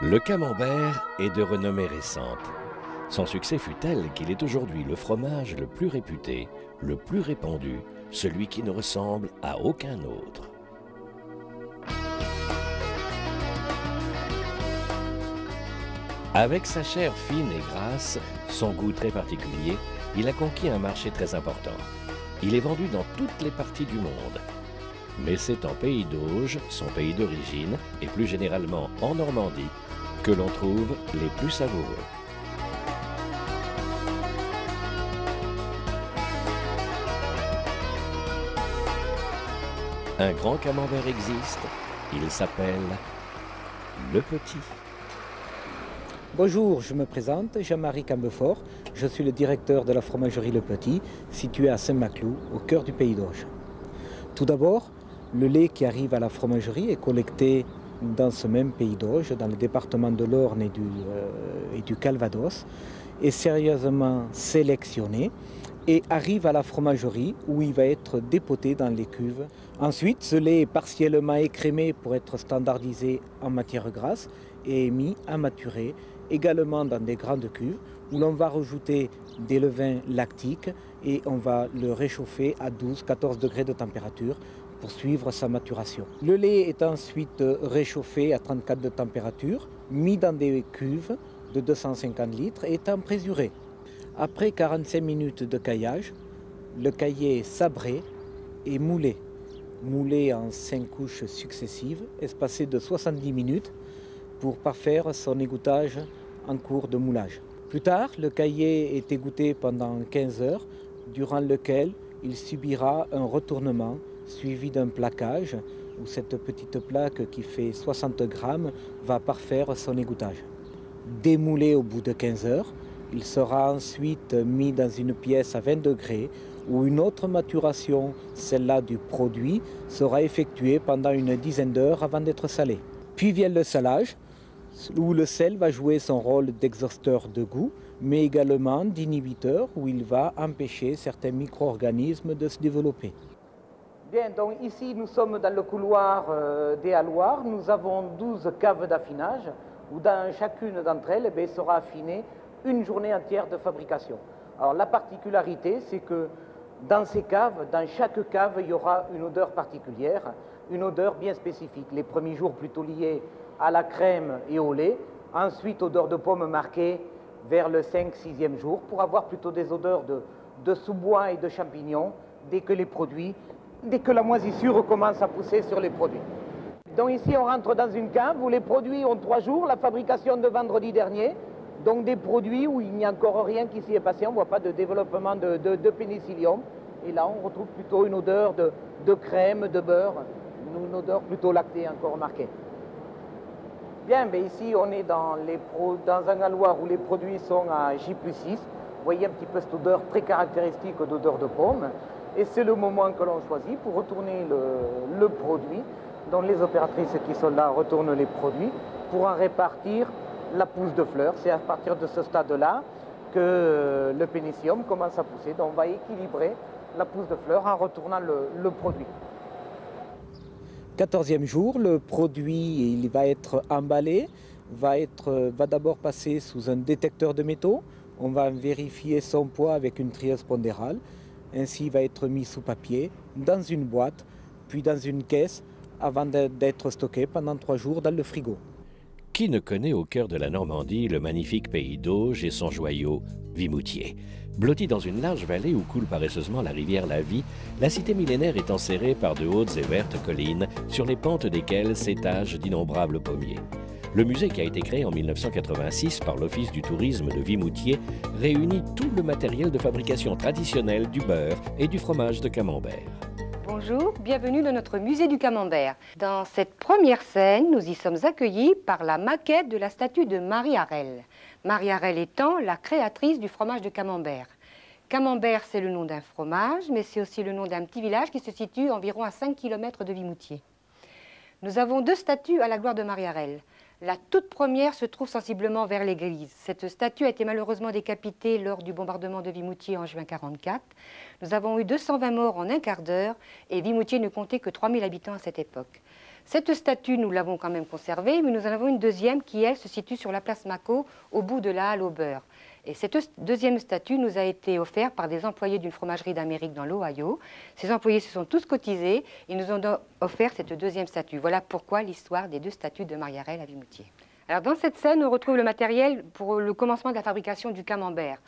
Le camembert est de renommée récente. Son succès fut tel qu'il est aujourd'hui le fromage le plus réputé, le plus répandu, celui qui ne ressemble à aucun autre. Avec sa chair fine et grasse, son goût très particulier, il a conquis un marché très important. Il est vendu dans toutes les parties du monde. Mais c'est en Pays d'Auge, son pays d'origine, et plus généralement en Normandie, que l'on trouve les plus savoureux. Un grand camembert existe, il s'appelle Le Petit. Bonjour, je me présente, Jean-Marie Cambefort. Je suis le directeur de la fromagerie Le Petit, située à Saint-Maclou, au cœur du Pays d'Auge. Tout d'abord, le lait qui arrive à la fromagerie est collecté dans ce même Pays d'Auge, dans le département de l'Orne et du Calvados, est sérieusement sélectionné et arrive à la fromagerie où il va être dépoté dans les cuves. Ensuite, ce lait est partiellement écrémé pour être standardisé en matière grasse et mis à maturer également dans des grandes cuves où l'on va rajouter des levains lactiques et on va le réchauffer à 12-14 degrés de température pour suivre sa maturation. Le lait est ensuite réchauffé à 34 de température, mis dans des cuves de 250 litres et étant présuré. Après 45 minutes de caillage, le caillé est sabré et moulé. Moulé en 5 couches successives, espacées de 70 minutes pour parfaire son égouttage en cours de moulage. Plus tard, le caillé est égoutté pendant 15 heures, durant lequel il subira un retournement suivi d'un plaquage, où cette petite plaque qui fait 60 grammes va parfaire son égouttage. Démoulé au bout de 15 heures, il sera ensuite mis dans une pièce à 20 degrés où une autre maturation, celle-là du produit, sera effectuée pendant une dizaine d'heures avant d'être salé. Puis vient le salage, où le sel va jouer son rôle d'exhausteur de goût, mais également d'inhibiteur, où il va empêcher certains micro-organismes de se développer. Bien, donc ici nous sommes dans le couloir des Halloirs. Nous avons 12 caves d'affinage, où dans chacune d'entre elles, sera affinée une journée entière de fabrication. Alors la particularité, c'est que dans ces caves, dans chaque cave, il y aura une odeur particulière, une odeur bien spécifique. Les premiers jours plutôt liés à la crème et au lait, ensuite odeur de pomme marquée vers le 5-6e jour, pour avoir plutôt des odeurs de sous-bois et de champignons dès que la moisissure commence à pousser sur les produits. Donc ici on rentre dans une cave où les produits ont 3 jours, la fabrication de vendredi dernier, donc des produits où il n'y a encore rien qui s'y est passé, on ne voit pas de développement de pénicillium. Et là on retrouve plutôt une odeur de crème, de beurre, une odeur plutôt lactée encore marquée. Bien, mais ici on est dans un halloir où les produits sont à J+6. Vous voyez un petit peu cette odeur très caractéristique d'odeur de pomme. Et c'est le moment que l'on choisit pour retourner le produit. Donc les opératrices qui sont là retournent les produits pour en répartir la pousse de fleurs. C'est à partir de ce stade-là que le pénicillium commence à pousser. Donc on va équilibrer la pousse de fleurs en retournant le produit. 14e jour, le produit il va être emballé, va d'abord passer sous un détecteur de métaux. On va vérifier son poids avec une trieuse pondérale. Ainsi, il va être mis sous papier, dans une boîte, puis dans une caisse, avant d'être stocké pendant 3 jours dans le frigo. Qui ne connaît au cœur de la Normandie le magnifique Pays d'Auge et son joyau Vimoutier? Blotti dans une large vallée où coule paresseusement la rivière la Vie, la cité millénaire est enserrée par de hautes et vertes collines sur les pentes desquelles s'étagent d'innombrables pommiers. Le musée, qui a été créé en 1986 par l'Office du tourisme de Vimoutier, réunit tout le matériel de fabrication traditionnel du beurre et du fromage de camembert. Bonjour, bienvenue dans notre musée du camembert. Dans cette première scène, nous y sommes accueillis par la maquette de la statue de Marie Harel. Marie Harel étant la créatrice du fromage de camembert. Camembert, c'est le nom d'un fromage, mais c'est aussi le nom d'un petit village qui se situe environ à 5 km de Vimoutier. Nous avons 2 statues à la gloire de Marie Harel. La toute première se trouve sensiblement vers l'église. Cette statue a été malheureusement décapitée lors du bombardement de Vimoutier en juin 1944. Nous avons eu 220 morts en un quart d'heure et Vimoutier ne comptait que 3000 habitants à cette époque. Cette statue, nous l'avons quand même conservée, mais nous en avons une deuxième qui, elle, se situe sur la place Mako, au bout de la halle au beurre. Et cette deuxième statue nous a été offerte par des employés d'une fromagerie d'Amérique dans l'Ohio. Ces employés se sont tous cotisés et nous ont offert cette deuxième statue. Voilà pourquoi l'histoire des deux statues de Marie-Arelle à Vimoutiers. Alors dans cette scène, on retrouve le matériel pour le commencement de la fabrication du camembert.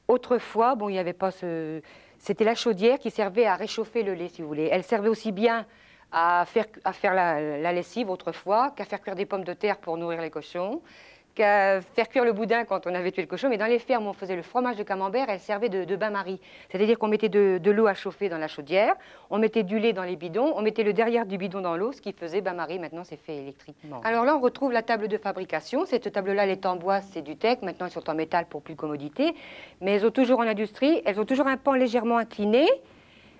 Autrefois, bon, il n'y avait pas ce... C'était la chaudière qui servait à réchauffer le lait, si vous voulez. Elle servait aussi bien à faire la lessive autrefois qu'à faire cuire des pommes de terre pour nourrir les cochons, qu'à faire cuire le boudin quand on avait tué le cochon. Mais dans les fermes où on faisait le fromage de camembert, elle servait de bain-marie. C'est-à-dire qu'on mettait de l'eau à chauffer dans la chaudière, on mettait du lait dans les bidons, on mettait le derrière du bidon dans l'eau, ce qui faisait bain-marie. Maintenant, c'est fait électriquement. Alors là, on retrouve la table de fabrication. Cette table-là, elle est en bois, c'est du teck. Maintenant, elles sont en métal pour plus de commodité. Mais elles ont toujours en industrie, elles ont toujours un pan légèrement incliné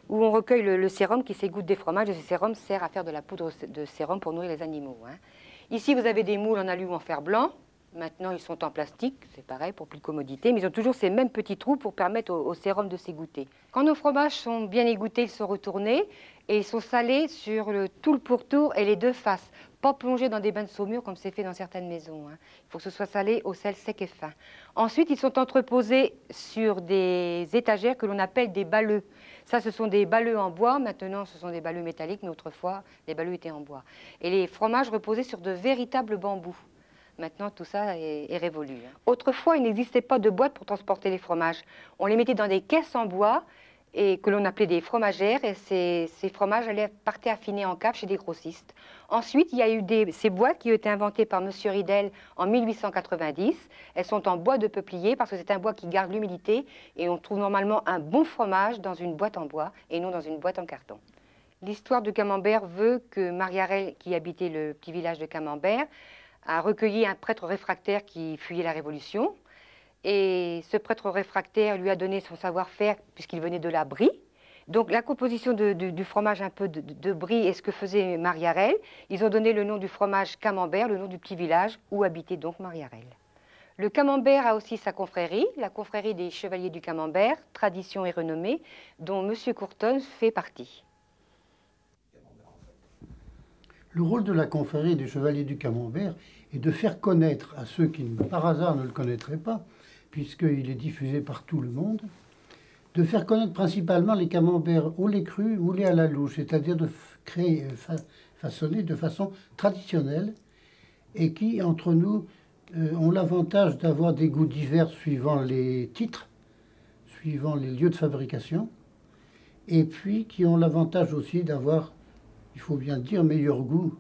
où on recueille le sérum qui s'égoutte des fromages. Et ce sérum sert à faire de la poudre de sérum pour nourrir les animaux. Ici, vous avez des moules en alu ou en fer blanc. Maintenant, ils sont en plastique, c'est pareil, pour plus de commodité, mais ils ont toujours ces mêmes petits trous pour permettre au sérum de s'égoutter. Quand nos fromages sont bien égouttés, ils sont retournés et ils sont salés sur tout le pourtour et les deux faces. Pas plongés dans des bains de saumure comme c'est fait dans certaines maisons. Il faut que ce soit salé au sel sec et fin. Ensuite, ils sont entreposés sur des étagères que l'on appelle des balleux. Ça, ce sont des balleux en bois. Maintenant, ce sont des balleux métalliques, mais autrefois, les balleux étaient en bois. Et les fromages reposaient sur de véritables bambous. Maintenant, tout ça est révolu. Autrefois, il n'existait pas de boîte pour transporter les fromages. On les mettait dans des caisses en bois et que l'on appelait des fromagères. Et ces fromages partaient affinés en cave chez des grossistes. Ensuite, il y a eu ces boîtes qui ont été inventées par M. Ridel en 1890. Elles sont en bois de peuplier parce que c'est un bois qui garde l'humidité. Et on trouve normalement un bon fromage dans une boîte en bois et non dans une boîte en carton. L'histoire du camembert veut que Marie-Arelle, qui habitait le petit village de Camembert, a recueilli un prêtre réfractaire qui fuyait la Révolution. Et ce prêtre réfractaire lui a donné son savoir-faire puisqu'il venait de la Brie. Donc la composition du fromage un peu de Brie est ce que faisait Marie-Arelle. Ils ont donné le nom du fromage Camembert, le nom du petit village où habitait donc Marie-Arelle. Le camembert a aussi sa confrérie, la confrérie des Chevaliers du Camembert, tradition et renommée, dont M. Courton fait partie. Le rôle de la confrérie des Chevaliers du Camembert est de faire connaître à ceux qui, par hasard, ne le connaîtraient pas, puisqu'il est diffusé par tout le monde, de faire connaître principalement les camemberts au lait cru, moulés à la louche, c'est-à-dire de façonnés de façon traditionnelle et qui, entre nous, ont l'avantage d'avoir des goûts divers suivant les titres, suivant les lieux de fabrication, et puis qui ont l'avantage aussi d'avoir, il faut bien le dire, meilleur goût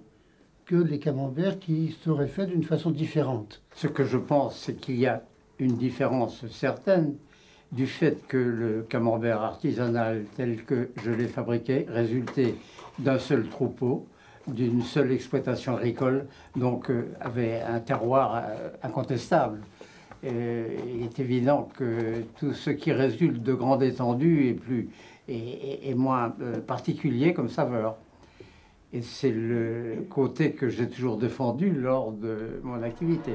que les camemberts qui seraient faits d'une façon différente. Ce que je pense, c'est qu'il y a une différence certaine du fait que le camembert artisanal tel que je l'ai fabriqué résultait d'un seul troupeau, d'une seule exploitation agricole, donc avait un terroir incontestable. Il est évident que tout ce qui résulte de grande étendue est moins particulier comme saveur. Et c'est le côté que j'ai toujours défendu lors de mon activité.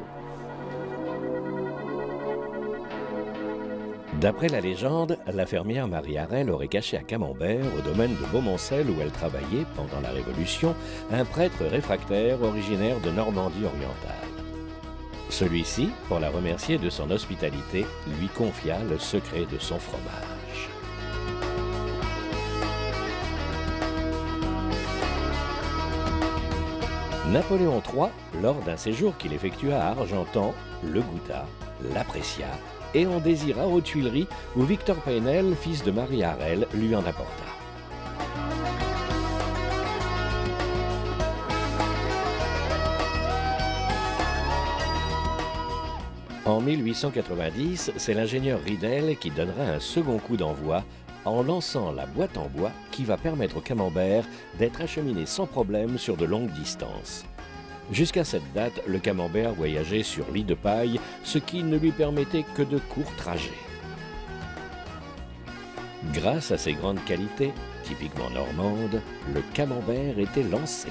D'après la légende, la fermière Marie-Arelle aurait caché à Camembert, au domaine de Beaumoncel où elle travaillait pendant la Révolution, un prêtre réfractaire originaire de Normandie orientale. Celui-ci, pour la remercier de son hospitalité, lui confia le secret de son fromage. Napoléon III, lors d'un séjour qu'il effectua à Argentan, le goûta, l'apprécia et en désira aux Tuileries où Victor Paynel, fils de Marie-Arelle, lui en apporta. En 1890, c'est l'ingénieur Ridel qui donnera un second coup d'envoi en lançant la boîte en bois qui va permettre au camembert d'être acheminé sans problème sur de longues distances. Jusqu'à cette date, le camembert voyageait sur lit de paille, ce qui ne lui permettait que de courts trajets. Grâce à ses grandes qualités, typiquement normandes, le camembert était lancé.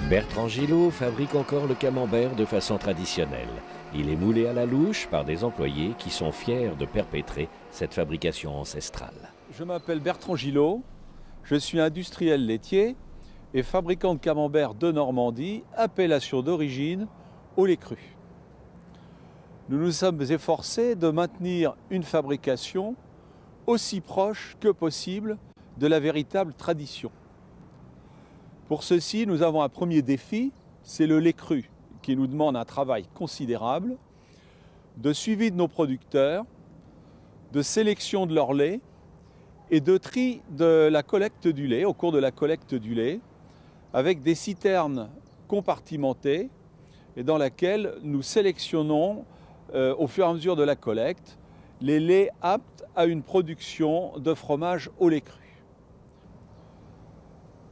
Bertrand Gillot fabrique encore le camembert de façon traditionnelle. Il est moulé à la louche par des employés qui sont fiers de perpétrer cette fabrication ancestrale. Je m'appelle Bertrand Gillot, je suis industriel laitier et fabricant de camembert de Normandie, appellation d'origine au lait cru. Nous nous sommes efforcés de maintenir une fabrication aussi proche que possible de la véritable tradition. Pour ceci, nous avons un premier défi, c'est le lait cru, qui nous demande un travail considérable, de suivi de nos producteurs, de sélection de leur lait et de tri de la collecte du lait, au cours de la collecte du lait, avec des citernes compartimentées et dans laquelle nous sélectionnons au fur et à mesure de la collecte les laits aptes à une production de fromage au lait cru.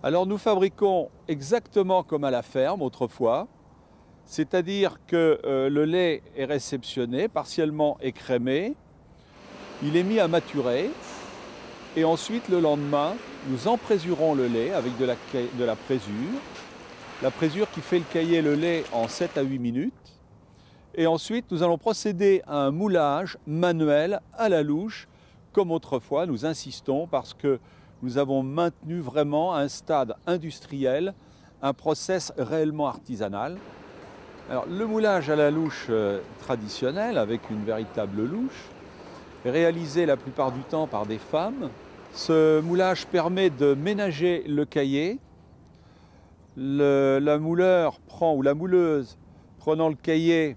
Alors nous fabriquons exactement comme à la ferme autrefois, c'est-à-dire que le lait est réceptionné, partiellement écrémé, il est mis à maturer et ensuite le lendemain nous emprésurons le lait avec de la présure qui fait cailler le lait en 7 à 8 minutes. Et ensuite, nous allons procéder à un moulage manuel à la louche, comme autrefois. Nous insistons parce que nous avons maintenu vraiment à un stade industriel un process réellement artisanal. Alors, le moulage à la louche traditionnel, avec une véritable louche, est réalisé la plupart du temps par des femmes. Ce moulage permet de ménager le caillé. La mouleur prend, ou la mouleuse, prenant le caillé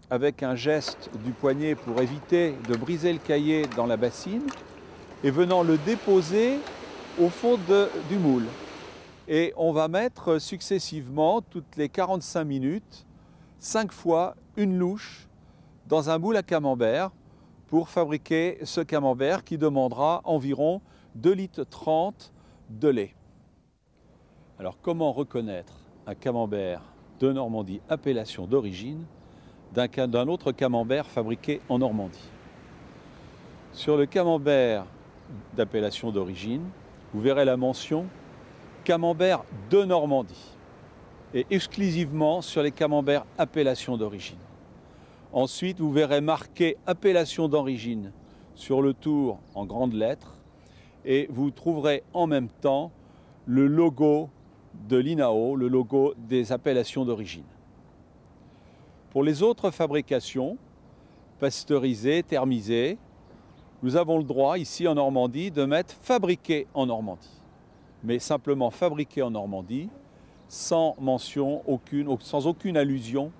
avec un geste du poignet pour éviter de briser le caillé dans la bassine et venant le déposer au fond du moule. Et on va mettre successivement, toutes les 45 minutes, 5 fois une louche dans un moule à camembert pour fabriquer ce camembert qui demandera environ 2,30 litres de lait. Alors comment reconnaître un camembert de Normandie, appellation d'origine, d'un autre camembert fabriqué en Normandie? Sur le camembert d'appellation d'origine, vous verrez la mention camembert de Normandie et exclusivement sur les camemberts appellation d'origine. Ensuite, vous verrez marqué appellation d'origine sur le tour en grandes lettres et vous trouverez en même temps le logo de l'INAO, le logo des appellations d'origine. Pour les autres fabrications, pasteurisées, thermisées, nous avons le droit ici en Normandie de mettre fabriqué en Normandie, mais simplement fabriqué en Normandie, sans mention aucune, sans aucune allusion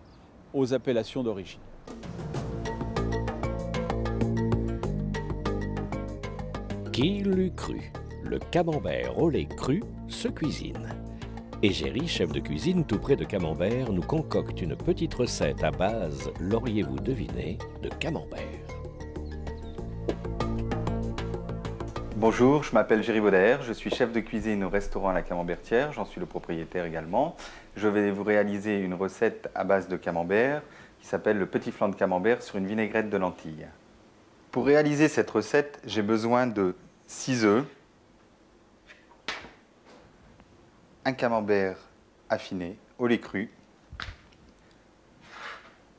aux appellations d'origine. Qui l'eût cru? Le camembert au lait cru se cuisine. Égérie, chef de cuisine tout près de Camembert, nous concocte une petite recette à base, l'auriez-vous deviné, de camembert. Bonjour, je m'appelle Géry Bauder, je suis chef de cuisine au restaurant à la Camembertière, j'en suis le propriétaire également. Je vais vous réaliser une recette à base de camembert qui s'appelle le petit flan de camembert sur une vinaigrette de lentilles. Pour réaliser cette recette, j'ai besoin de 6 œufs, un camembert affiné au lait cru,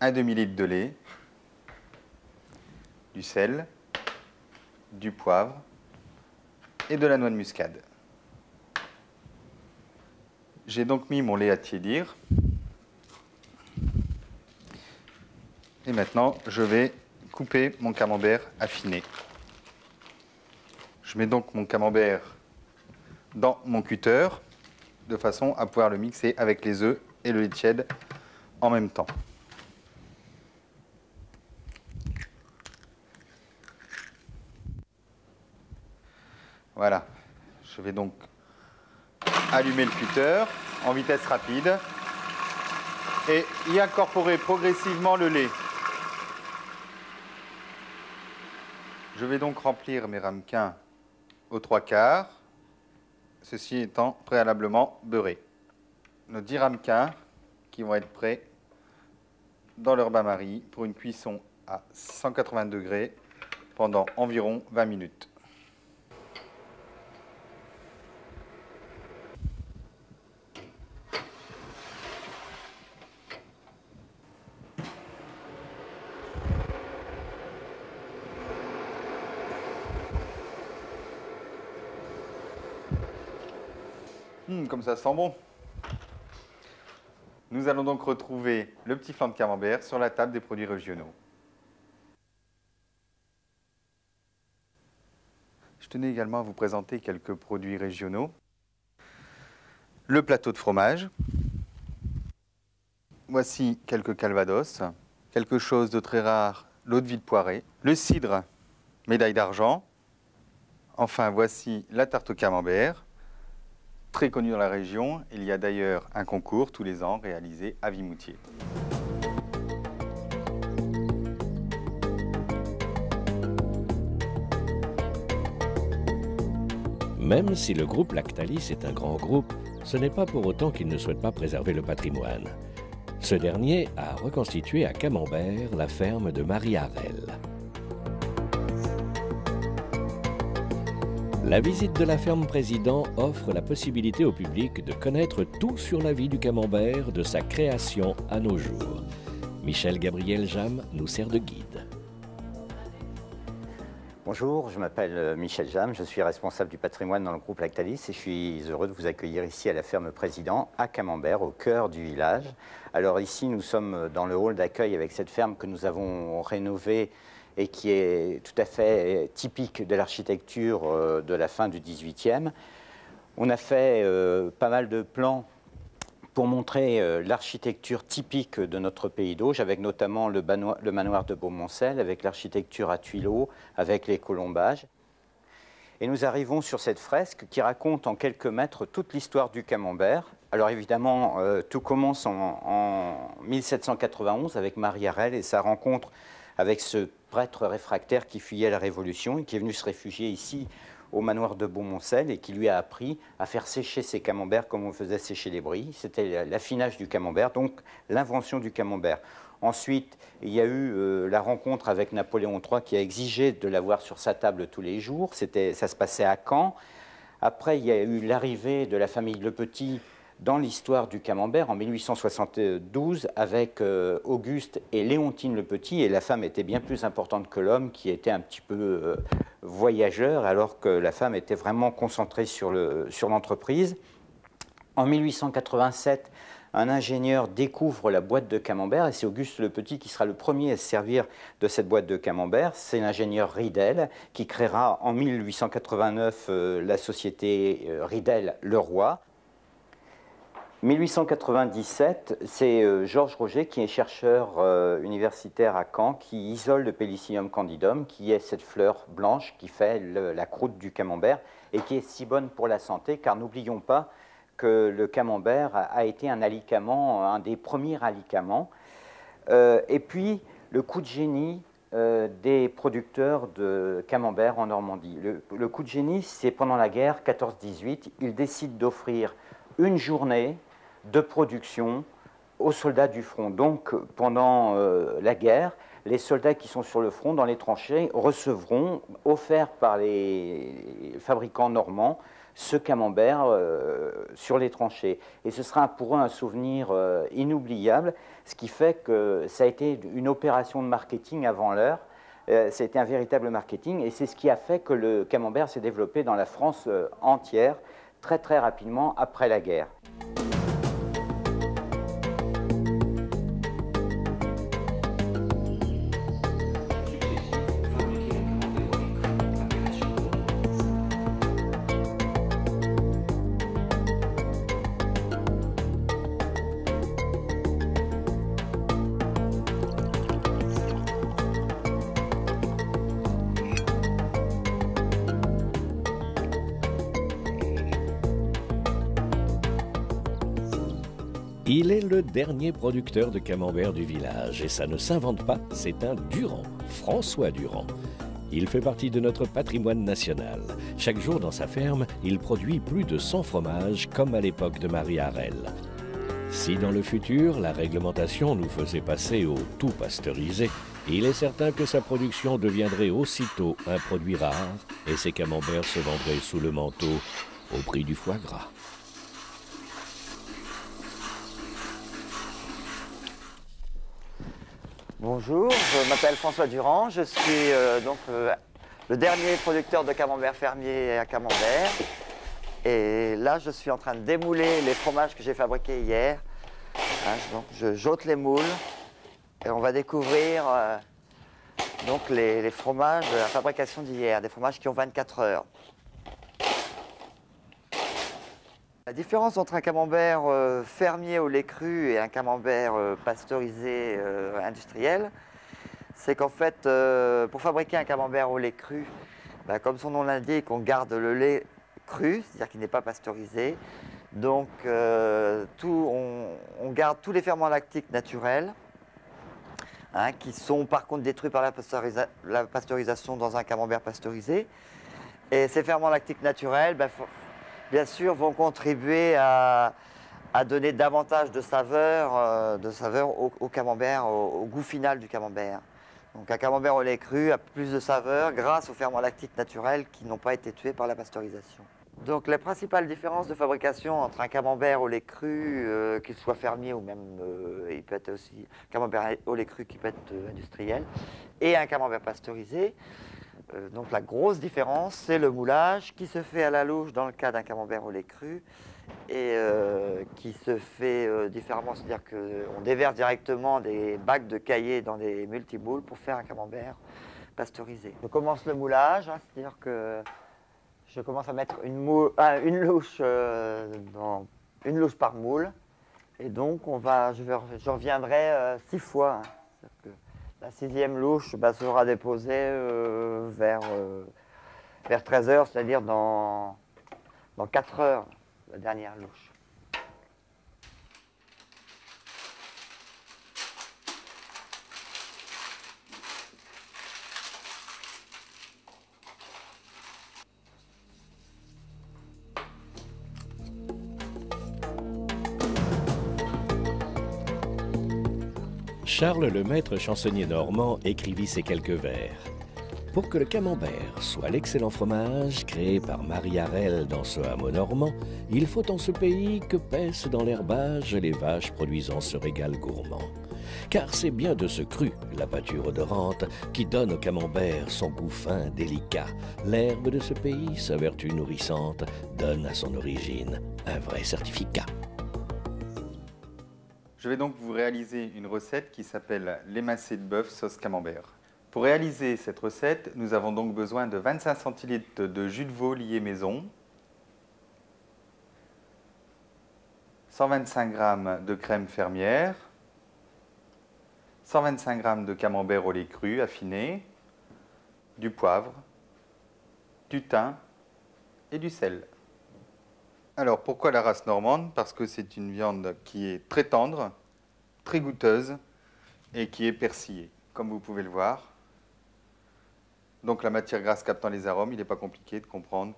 un demi-litre de lait, du sel, du poivre et de la noix de muscade. J'ai donc mis mon lait à tiédir. Et maintenant, je vais couper mon camembert affiné. Je mets donc mon camembert dans mon cutter de façon à pouvoir le mixer avec les œufs et le lait tiède en même temps. Voilà, je vais donc allumer le cutter en vitesse rapide et y incorporer progressivement le lait. Je vais donc remplir mes ramequins aux 3/4, ceci étant préalablement beurré. Nos 10 ramequins qui vont être prêts dans leur bain-marie pour une cuisson à 180 degrés pendant environ 20 minutes. Comme ça sent bon. Nous allons donc retrouver le petit flan de camembert sur la table des produits régionaux. Je tenais également à vous présenter quelques produits régionaux. Le plateau de fromage. Voici quelques calvados. Quelque chose de très rare, l'eau de vie de Poiré. Le cidre, médaille d'argent. Enfin, voici la tarte au camembert. Très connue dans la région. Il y a d'ailleurs un concours tous les ans réalisé à Vimoutier. Même si le groupe Lactalis est un grand groupe, ce n'est pas pour autant qu'il ne souhaite pas préserver le patrimoine. Ce dernier a reconstitué à Camembert la ferme de Marie Harel. La visite de la ferme Président offre la possibilité au public de connaître tout sur la vie du camembert de sa création à nos jours. Michel Gabriel Jam nous sert de guide. Bonjour, je m'appelle Michel Jam, je suis responsable du patrimoine dans le groupe Lactalis et je suis heureux de vous accueillir ici à la ferme Président à Camembert, au cœur du village. Alors ici, nous sommes dans le hall d'accueil avec cette ferme que nous avons rénovée et qui est tout à fait typique de l'architecture de la fin du XVIIIe. On a fait pas mal de plans pour montrer l'architecture typique de notre pays d'Auge, avec notamment le manoir de Beaumoncel, avec l'architecture à tuileaux, avec les colombages. Et nous arrivons sur cette fresque qui raconte en quelques mètres toute l'histoire du camembert. Alors évidemment, tout commence en 1791 avec Marie Harel et sa rencontre avec ce prêtre réfractaire qui fuyait la Révolution et qui est venu se réfugier ici au manoir de Beaumoncel et qui lui a appris à faire sécher ses camemberts comme on faisait sécher les bris. C'était l'affinage du camembert, donc l'invention du camembert. Ensuite, il y a eu la rencontre avec Napoléon III qui a exigé de l'avoir sur sa table tous les jours. Ça se passait à Caen. Après, il y a eu l'arrivée de la famille Le Petit dans l'histoire du camembert en 1872 avec Auguste et Léontine Le Petit, et la femme était bien plus importante que l'homme qui était un petit peu voyageur, alors que la femme était vraiment concentrée sur l'entreprise. En 1887, un ingénieur découvre la boîte de camembert et c'est Auguste Le Petit qui sera le premier à se servir de cette boîte de camembert. C'est l'ingénieur Ridel qui créera en 1889 la société Ridel-Leroy. 1897, c'est Georges Roger qui est chercheur universitaire à Caen qui isole le Penicillium candidum, qui est cette fleur blanche qui fait la croûte du camembert et qui est si bonne pour la santé, car n'oublions pas que le camembert a été un alicament, un des premiers alicaments. Et puis, le coup de génie des producteurs de camembert en Normandie. Le coup de génie, c'est pendant la guerre 14-18, ils décident d'offrir une journée de production aux soldats du front. Donc, pendant la guerre, les soldats qui sont sur le front, dans les tranchées, recevront, offert par les fabricants normands, ce camembert sur les tranchées. Et ce sera pour eux un souvenir inoubliable, ce qui fait que ça a été une opération de marketing avant l'heure. C'était un véritable marketing, et c'est ce qui a fait que le camembert s'est développé dans la France entière, très très rapidement après la guerre. Il est le dernier producteur de camembert du village et ça ne s'invente pas, c'est un Durand, François Durand. Il fait partie de notre patrimoine national. Chaque jour dans sa ferme, il produit plus de 100 fromages comme à l'époque de Marie Harel. Si dans le futur, la réglementation nous faisait passer au tout pasteurisé, il est certain que sa production deviendrait aussitôt un produit rare et ses camemberts se vendraient sous le manteau au prix du foie gras. Bonjour, je m'appelle François Durand, je suis le dernier producteur de camembert fermier à Camembert. Et là, je suis en train de démouler les fromages que j'ai fabriqués hier. Donc, je j'ôte les moules et on va découvrir donc les fromages de la fabrication d'hier, des fromages qui ont 24 heures. La différence entre un camembert fermier au lait cru et un camembert pasteurisé industriel, c'est qu'en fait, pour fabriquer un camembert au lait cru, comme son nom l'indique, on garde le lait cru, c'est-à-dire qu'il n'est pas pasteurisé. Donc, on garde tous les ferments lactiques naturels, qui sont par contre détruits par la pasteurisation dans un camembert pasteurisé. Et ces ferments lactiques naturels, bien sûr, vont contribuer à donner davantage de saveur, au camembert, au goût final du camembert. Donc un camembert au lait cru a plus de saveur grâce aux ferments lactiques naturels qui n'ont pas été tués par la pasteurisation. Donc les principales différences de fabrication entre un camembert au lait cru, qu'il soit fermier ou même, il peut être aussi camembert au lait cru qui peut être industriel, et un camembert pasteurisé. Donc la grosse différence, c'est le moulage qui se fait à la louche dans le cas d'un camembert au lait cru et qui se fait différemment, c'est-à-dire qu'on déverse directement des bacs de caillé dans des multimoules pour faire un camembert pasteurisé. Je commence le moulage, c'est-à-dire que je commence à mettre une louche par moule et donc je reviendrai 6 fois. La 6e louche sera déposée vers 13 heures, c'est-à-dire dans 4 heures, la dernière louche. Charles Lemaître, chansonnier normand, écrivit ces quelques vers. Pour que le camembert soit l'excellent fromage créé par Marie Harel dans ce hameau normand, il faut en ce pays que paissent dans l'herbage les vaches produisant ce régal gourmand. Car c'est bien de ce cru, la pâture odorante, qui donne au camembert son goût fin, délicat. L'herbe de ce pays, sa vertu nourrissante, donne à son origine un vrai certificat. Je vais donc vous réaliser une recette qui s'appelle l'émincé de bœuf sauce camembert. Pour réaliser cette recette, nous avons donc besoin de 25 centilitres de jus de veau lié maison, 125 g de crème fermière, 125 g de camembert au lait cru affiné, du poivre, du thym et du sel. Alors, pourquoi la race normande? Parce que c'est une viande qui est très tendre, très goûteuse et qui est persillée, comme vous pouvez le voir. Donc la matière grasse captant les arômes, il n'est pas compliqué de comprendre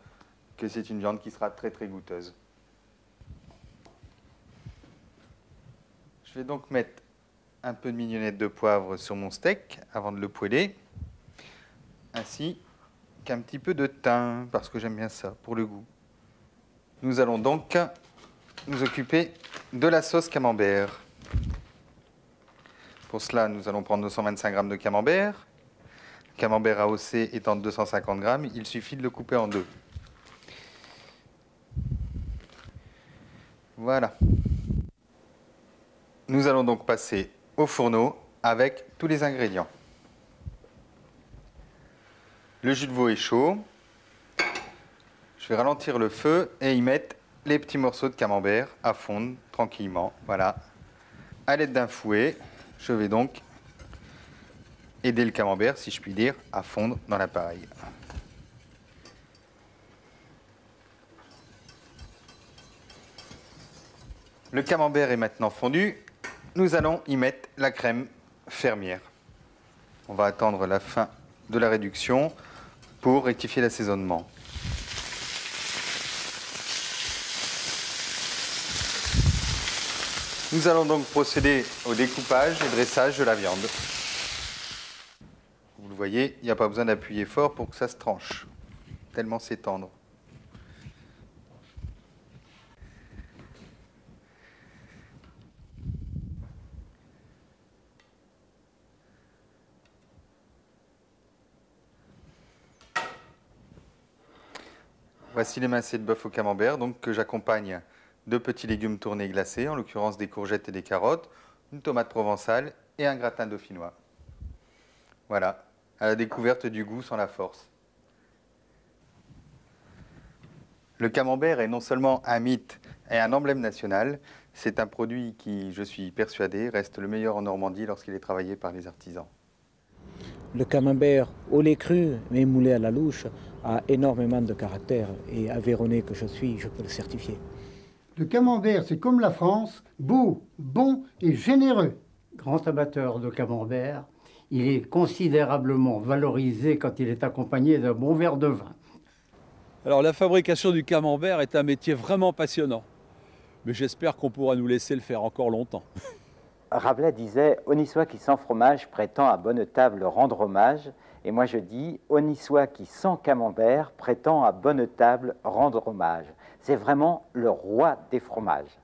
que c'est une viande qui sera très très goûteuse. Je vais donc mettre un peu de mignonnette de poivre sur mon steak avant de le poêler, ainsi qu'un petit peu de thym, parce que j'aime bien ça, pour le goût. Nous allons donc nous occuper de la sauce camembert. Pour cela, nous allons prendre 225 g de camembert. Le camembert AOC étant de 250 g, il suffit de le couper en deux. Voilà. Nous allons donc passer au fourneau avec tous les ingrédients. Le jus de veau est chaud. Je vais ralentir le feu et y mettre les petits morceaux de camembert à fondre tranquillement. Voilà. À l'aide d'un fouet, je vais donc aider le camembert, si je puis dire, à fondre dans l'appareil. Le camembert est maintenant fondu. Nous allons y mettre la crème fermière. On va attendre la fin de la réduction pour rectifier l'assaisonnement. Nous allons donc procéder au découpage et dressage de la viande. Vous le voyez, il n'y a pas besoin d'appuyer fort pour que ça se tranche, tellement c'est tendre. Voici les mincées de bœuf au camembert, donc que j'accompagne de petits légumes tournés glacés, en l'occurrence des courgettes et des carottes, une tomate provençale et un gratin dauphinois. Voilà, à la découverte du goût sans la force. Le camembert est non seulement un mythe et un emblème national, c'est un produit qui, je suis persuadé, reste le meilleur en Normandie lorsqu'il est travaillé par les artisans. Le camembert au lait cru, mais moulé à la louche, a énormément de caractère. Et aveyronais que je suis, je peux le certifier. Le camembert, c'est comme la France, beau, bon et généreux. Grand amateur de camembert, il est considérablement valorisé quand il est accompagné d'un bon verre de vin. Alors la fabrication du camembert est un métier vraiment passionnant. Mais j'espère qu'on pourra nous laisser le faire encore longtemps. Rabelais disait « Honni soit qui sans fromage prétend à bonne table rendre hommage ». Et moi je dis « Honni soit qui sans camembert prétend à bonne table rendre hommage ». C'est vraiment le roi des fromages.